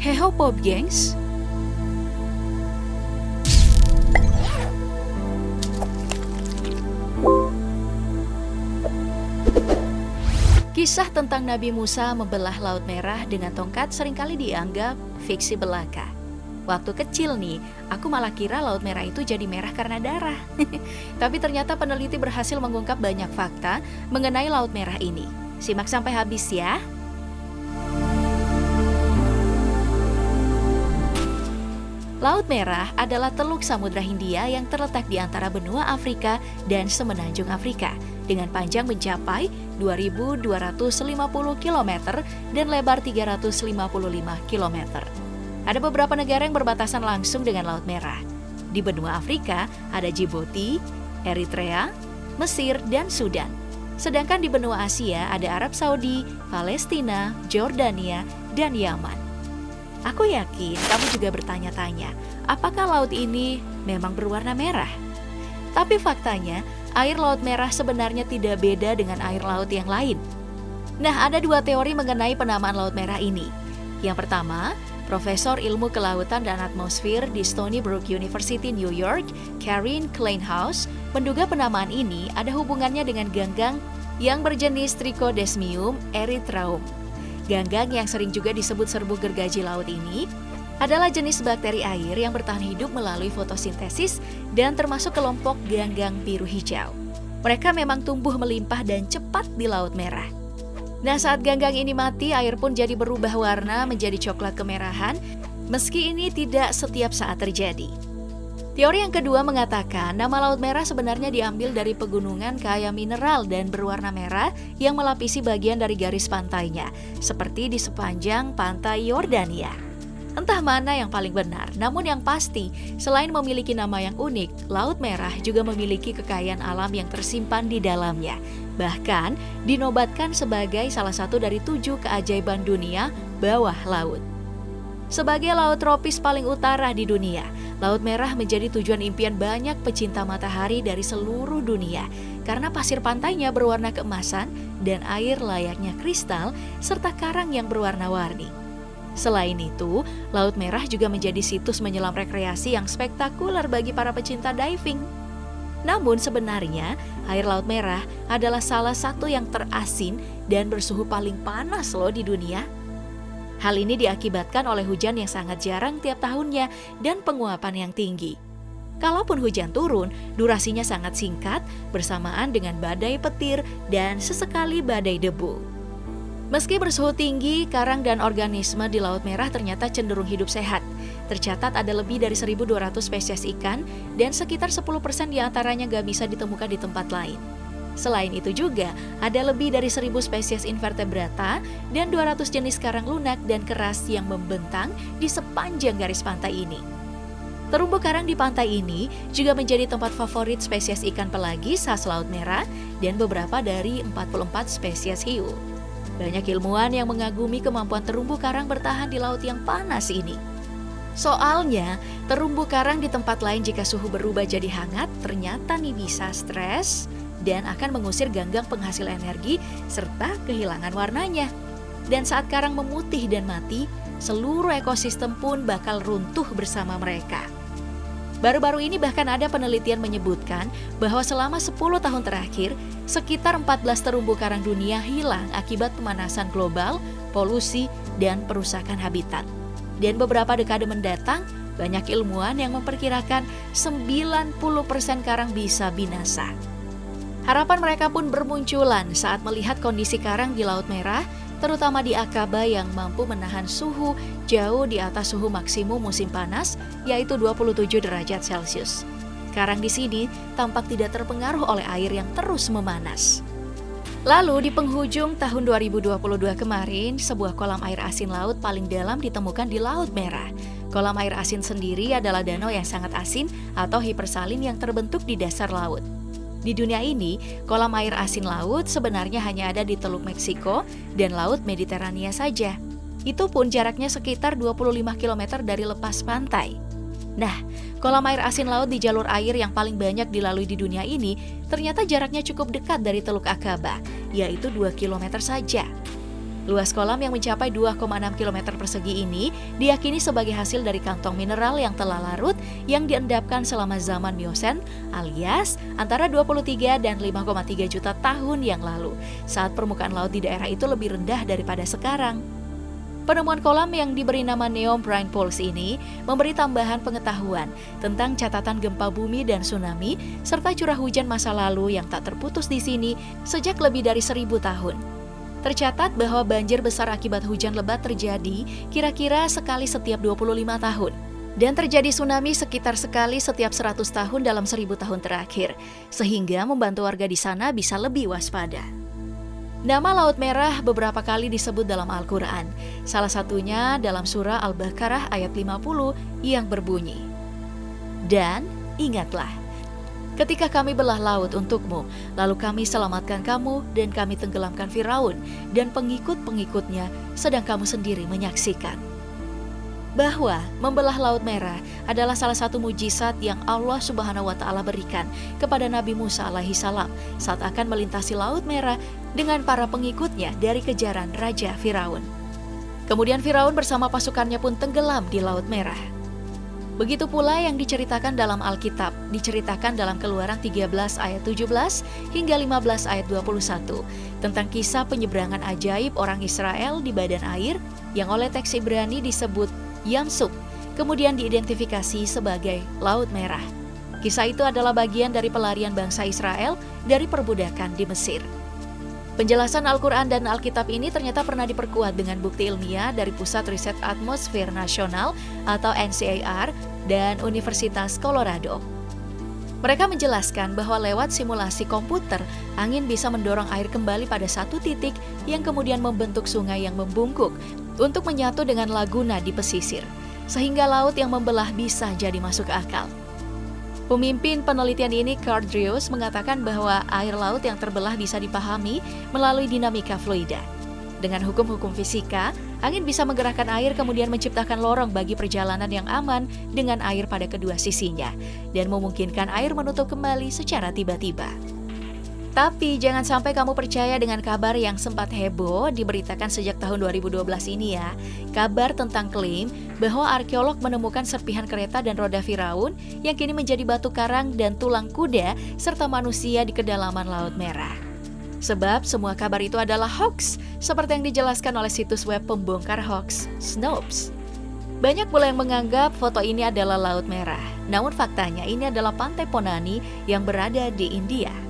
Heho Pop gengs. Kisah tentang Nabi Musa membelah Laut Merah dengan tongkat seringkali dianggap fiksi belaka. Waktu kecil nih, aku malah kira Laut Merah itu jadi merah karena darah. Tapi ternyata peneliti berhasil mengungkap banyak fakta mengenai Laut Merah ini. Simak sampai habis ya. Laut Merah adalah teluk Samudra Hindia yang terletak di antara benua Afrika dan semenanjung Afrika dengan panjang mencapai 2.250 km dan lebar 355 km. Ada beberapa negara yang berbatasan langsung dengan Laut Merah. Di benua Afrika ada Djibouti, Eritrea, Mesir, dan Sudan. Sedangkan di benua Asia ada Arab Saudi, Palestina, Jordania, dan Yaman. Aku yakin kamu juga bertanya-tanya, apakah laut ini memang berwarna merah? Tapi faktanya, air Laut Merah sebenarnya tidak beda dengan air laut yang lain. Nah, ada dua teori mengenai penamaan Laut Merah ini. Yang pertama, Profesor Ilmu Kelautan dan Atmosfer di Stony Brook University, New York, Karin Kleinhaus, menduga penamaan ini ada hubungannya dengan ganggang yang berjenis Trichodesmium erythraeum. Ganggang yang sering juga disebut serbuk gergaji laut ini adalah jenis bakteri air yang bertahan hidup melalui fotosintesis dan termasuk kelompok ganggang biru hijau. Mereka memang tumbuh melimpah dan cepat di Laut Merah. Nah, saat ganggang ini mati, air pun jadi berubah warna menjadi coklat kemerahan, meski ini tidak setiap saat terjadi. Teori yang kedua mengatakan nama Laut Merah sebenarnya diambil dari pegunungan kaya mineral dan berwarna merah yang melapisi bagian dari garis pantainya, seperti di sepanjang pantai Yordania. Entah mana yang paling benar, namun yang pasti, selain memiliki nama yang unik, Laut Merah juga memiliki kekayaan alam yang tersimpan di dalamnya. Bahkan, dinobatkan sebagai salah satu dari 7 keajaiban dunia bawah laut. Sebagai laut tropis paling utara di dunia, Laut Merah menjadi tujuan impian banyak pecinta matahari dari seluruh dunia karena pasir pantainya berwarna keemasan dan air layaknya kristal serta karang yang berwarna-warni. Selain itu, Laut Merah juga menjadi situs menyelam rekreasi yang spektakuler bagi para pecinta diving. Namun sebenarnya, air Laut Merah adalah salah satu yang terasin dan bersuhu paling panas loh di dunia. Hal ini diakibatkan oleh hujan yang sangat jarang tiap tahunnya dan penguapan yang tinggi. Kalaupun hujan turun, durasinya sangat singkat bersamaan dengan badai petir dan sesekali badai debu. Meski bersuhu tinggi, karang dan organisme di Laut Merah ternyata cenderung hidup sehat. Tercatat ada lebih dari 1.200 spesies ikan dan sekitar 10% diantaranya gak bisa ditemukan di tempat lain. Selain itu juga, ada lebih dari 1.000 spesies invertebrata dan 200 jenis karang lunak dan keras yang membentang di sepanjang garis pantai ini. Terumbu karang di pantai ini juga menjadi tempat favorit spesies ikan pelagis khas Laut Merah dan beberapa dari 44 spesies hiu. Banyak ilmuwan yang mengagumi kemampuan terumbu karang bertahan di laut yang panas ini. Soalnya, terumbu karang di tempat lain jika suhu berubah jadi hangat ternyata nih bisa stres dan akan mengusir ganggang penghasil energi serta kehilangan warnanya. Dan saat karang memutih dan mati, seluruh ekosistem pun bakal runtuh bersama mereka. Baru-baru ini bahkan ada penelitian menyebutkan bahwa selama 10 tahun terakhir, sekitar 14 terumbu karang dunia hilang akibat pemanasan global, polusi, dan perusakan habitat. Dan beberapa dekade mendatang, banyak ilmuwan yang memperkirakan 90% karang bisa binasa. Harapan mereka pun bermunculan saat melihat kondisi karang di Laut Merah, terutama di Aqaba yang mampu menahan suhu jauh di atas suhu maksimum musim panas, yaitu 27 derajat Celcius. Karang di sini tampak tidak terpengaruh oleh air yang terus memanas. Lalu di penghujung tahun 2022 kemarin, sebuah kolam air asin laut paling dalam ditemukan di Laut Merah. Kolam air asin sendiri adalah danau yang sangat asin atau hipersalin yang terbentuk di dasar laut. Di dunia ini, kolam air asin laut sebenarnya hanya ada di Teluk Meksiko dan Laut Mediterania saja. Itu pun jaraknya sekitar 25 km dari lepas pantai. Nah, kolam air asin laut di jalur air yang paling banyak dilalui di dunia ini ternyata jaraknya cukup dekat dari Teluk Aqaba, yaitu 2 km saja. Luas kolam yang mencapai 2,6 km persegi ini diyakini sebagai hasil dari kantong mineral yang telah larut yang diendapkan selama zaman Miosen alias antara 23 dan 5,3 juta tahun yang lalu, saat permukaan laut di daerah itu lebih rendah daripada sekarang. Penemuan kolam yang diberi nama Neom Brine Pools ini memberi tambahan pengetahuan tentang catatan gempa bumi dan tsunami serta curah hujan masa lalu yang tak terputus di sini sejak lebih dari 1000 tahun. Tercatat bahwa banjir besar akibat hujan lebat terjadi kira-kira sekali setiap 25 tahun. Dan terjadi tsunami sekitar sekali setiap 100 tahun dalam 1000 tahun terakhir, sehingga membantu warga di sana bisa lebih waspada. Nama Laut Merah beberapa kali disebut dalam Al-Quran, salah satunya dalam surah Al-Baqarah ayat 50 yang berbunyi, "Dan ingatlah, ketika kami belah laut untukmu, lalu kami selamatkan kamu dan kami tenggelamkan Firaun dan pengikut-pengikutnya, sedang kamu sendiri menyaksikan." Bahwa membelah Laut Merah adalah salah satu mujizat yang Allah Subhanahu wa Ta'ala berikan kepada Nabi Musa alaihi salam saat akan melintasi Laut Merah dengan para pengikutnya dari kejaran Raja Firaun. Kemudian Firaun bersama pasukannya pun tenggelam di Laut Merah. Begitu pula yang diceritakan dalam Alkitab, diceritakan dalam Keluaran 13 ayat 17 hingga 15 ayat 21, tentang kisah penyeberangan ajaib orang Israel di badan air yang oleh teks Ibrani disebut Yamsuf, kemudian diidentifikasi sebagai Laut Merah. Kisah itu adalah bagian dari pelarian bangsa Israel dari perbudakan di Mesir. Penjelasan Al-Quran dan Alkitab ini ternyata pernah diperkuat dengan bukti ilmiah dari Pusat Riset Atmosfer Nasional atau NCAR dan Universitas Colorado. Mereka menjelaskan bahwa lewat simulasi komputer, angin bisa mendorong air kembali pada satu titik yang kemudian membentuk sungai yang membungkuk untuk menyatu dengan laguna di pesisir, sehingga laut yang membelah bisa jadi masuk akal. Pemimpin penelitian ini, Carl Drews, mengatakan bahwa air laut yang terbelah bisa dipahami melalui dinamika fluida. Dengan hukum-hukum fisika, angin bisa menggerakkan air kemudian menciptakan lorong bagi perjalanan yang aman dengan air pada kedua sisinya, dan memungkinkan air menutup kembali secara tiba-tiba. Tapi jangan sampai kamu percaya dengan kabar yang sempat heboh diberitakan sejak tahun 2012 ini ya. Kabar tentang klaim bahwa arkeolog menemukan serpihan kereta dan roda Firaun yang kini menjadi batu karang dan tulang kuda serta manusia di kedalaman Laut Merah. Sebab semua kabar itu adalah hoax, seperti yang dijelaskan oleh situs web pembongkar hoax, Snopes. Banyak pula yang menganggap foto ini adalah Laut Merah. Namun faktanya ini adalah Pantai Ponani yang berada di India.